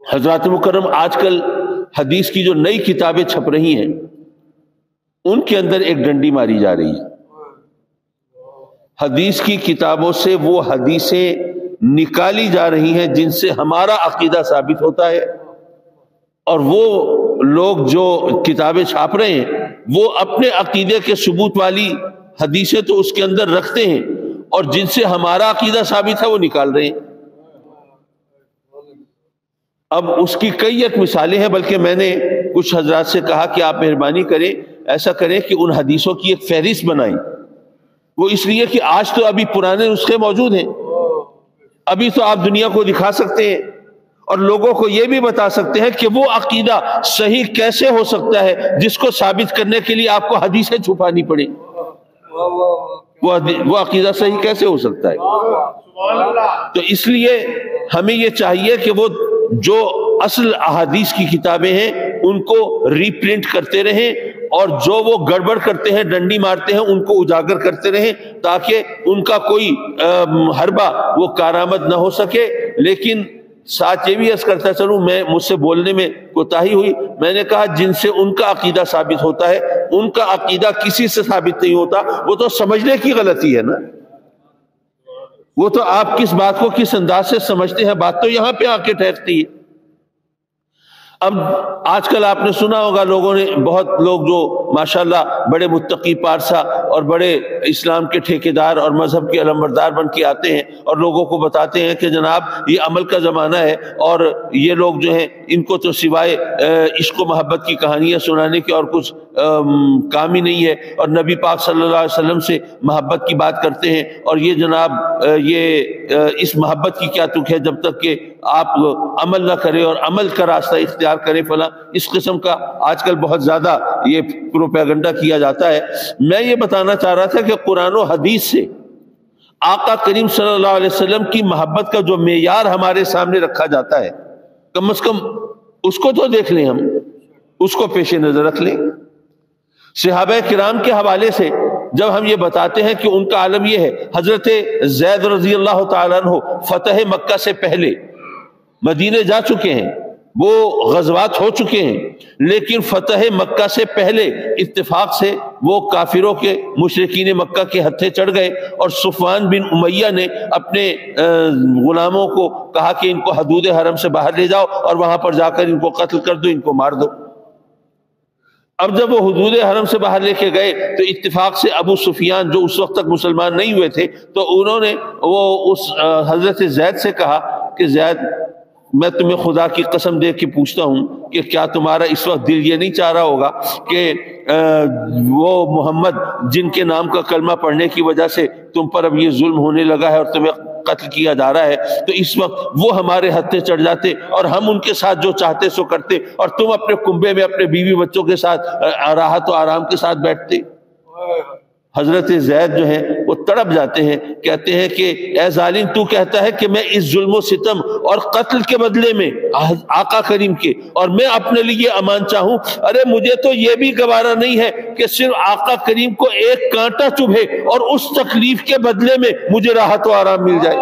حضرات مکرم آج کل حدیث کی جو نئی کتابیں چھپ رہی ہیں ان کے اندر ایک ڈنڈی ماری جا رہی ہے. حدیث کی کتابوں سے وہ حدیثیں نکالی جا رہی ہیں جن سے ہمارا عقیدہ ثابت ہوتا ہے، اور وہ لوگ جو کتابیں چھاپ رہے ہیں وہ اپنے عقیدے کے ثبوت والی حدیثیں تو اس کے اندر رکھتے ہیں، اور جن سے ہمارا عقیدہ ثابت ہے وہ نکال رہے ہیں. اب اس کی کئی ایک مثالیں ہیں، بلکہ میں نے کچھ حضرات سے کہا کہ آپ مہربانی کریں ایسا کریں کہ ان حدیثوں کی ایک فہرست بنائیں. وہ اس لیے کہ آج تو ابھی پرانے نسخے موجود ہیں، ابھی تو آپ دنیا کو دکھا سکتے ہیں اور لوگوں کو یہ بھی بتا سکتے ہیں کہ وہ عقیدہ صحیح کیسے ہو سکتا ہے جس کو ثابت کرنے کے لیے آپ کو حدیثیں چھپانی پڑے. وہ عقیدہ صحیح کیسے ہو سکتا ہے؟ تو اس لیے ہمیں یہ چاہیے کہ وہ جو اصل احادیث کی کتابیں ہیں ان کو ری پرنٹ کرتے رہیں، اور جو وہ گڑبڑ کرتے ہیں، ڈنڈی مارتے ہیں، ان کو اجاگر کرتے رہیں تاکہ ان کا کوئی حربہ وہ کارآمد نہ ہو سکے. لیکن ساتھ یہ بھی عرض کرتا چلوں، مجھ سے بولنے میں کوتاہی ہوئی، میں نے کہا جن سے ان کا عقیدہ ثابت ہوتا ہے ان کا عقیدہ کسی سے ثابت نہیں ہوتا، وہ تو سمجھنے کی غلطی ہے نا. وہ تو آپ کس بات کو کس انداز سے سمجھتے ہیں، بات تو یہاں پہ آ کے ٹھہرتی ہے. اب آج کل آپ نے سنا ہوگا لوگوں نے، بہت لوگ جو ماشاءاللہ بڑے متقی پارسا اور بڑے اسلام کے ٹھیکیدار اور مذہب کے علمبردار بن کے آتے ہیں اور لوگوں کو بتاتے ہیں کہ جناب یہ عمل کا زمانہ ہے، اور یہ لوگ جو ہیں ان کو تو سوائے عشق و محبت کی کہانیاں سنانے کے اور کچھ کام ہی نہیں ہے، اور نبی پاک صلی اللہ علیہ وسلم سے محبت کی بات کرتے ہیں، اور یہ جناب یہ اس محبت کی کیا تک ہے جب تک کہ آپ عمل نہ کریں اور عمل کا راستہ اختیار کریں فلاں. اس قسم کا آج کل بہت زیادہ یہ پروپیگنڈا کیا جاتا ہے. میں یہ بتانا چاہ رہا تھا کہ قرآن و حدیث سے آقا کریم صلی اللہ علیہ وسلم کی محبت کا جو معیار ہمارے سامنے رکھا جاتا ہے، کم از کم اس کو تو دیکھ لیں، ہم اس کو پیش نظر رکھ لیں. صحابہ کرام کے حوالے سے جب ہم یہ بتاتے ہیں کہ ان کا عالم یہ ہے، حضرت زید رضی اللہ تعالیٰ عنہ فتح مکہ سے پہلے مدینے جا چکے ہیں، وہ غزوات ہو چکے ہیں، لیکن فتح مکہ سے پہلے اتفاق سے وہ کافروں کے مشرکین مکہ کے ہتھے چڑھ گئے، اور صفوان بن امیہ نے اپنے غلاموں کو کہا کہ ان کو حدود حرم سے باہر لے جاؤ اور وہاں پر جا کر ان کو قتل کر دو، ان کو مار دو. اب جب وہ حدود حرم سے باہر لے کے گئے تو اتفاق سے ابو سفیان جو اس وقت تک مسلمان نہیں ہوئے تھے، تو انہوں نے وہ اس حضرت زید سے کہا کہ زید، میں تمہیں خدا کی قسم دے کے پوچھتا ہوں کہ کیا تمہارا اس وقت دل یہ نہیں چاہ رہا ہوگا کہ وہ محمد جن کے نام کا کلمہ پڑھنے کی وجہ سے تم پر اب یہ ظلم ہونے لگا ہے اور تمہیں قتل کیا جا رہا ہے، تو اس وقت وہ ہمارے ہتھے چڑھ جاتے اور ہم ان کے ساتھ جو چاہتے سو کرتے، اور تم اپنے کنبے میں اپنے بیوی بچوں کے ساتھ راحت و آرام کے ساتھ بیٹھتے. حضرت زید جو ہیں وہ تڑپ جاتے ہیں، کہتے ہیں کہ اے ظالم، تو کہتا ہے کہ میں اس ظلم و ستم اور قتل کے بدلے میں آقا کریم کے اور میں اپنے لیے امان چاہوں، ارے مجھے تو یہ بھی گوارا نہیں ہے کہ صرف آقا کریم کو ایک کانٹا چبھے اور اس تکلیف کے بدلے میں مجھے راحت و آرام مل جائے.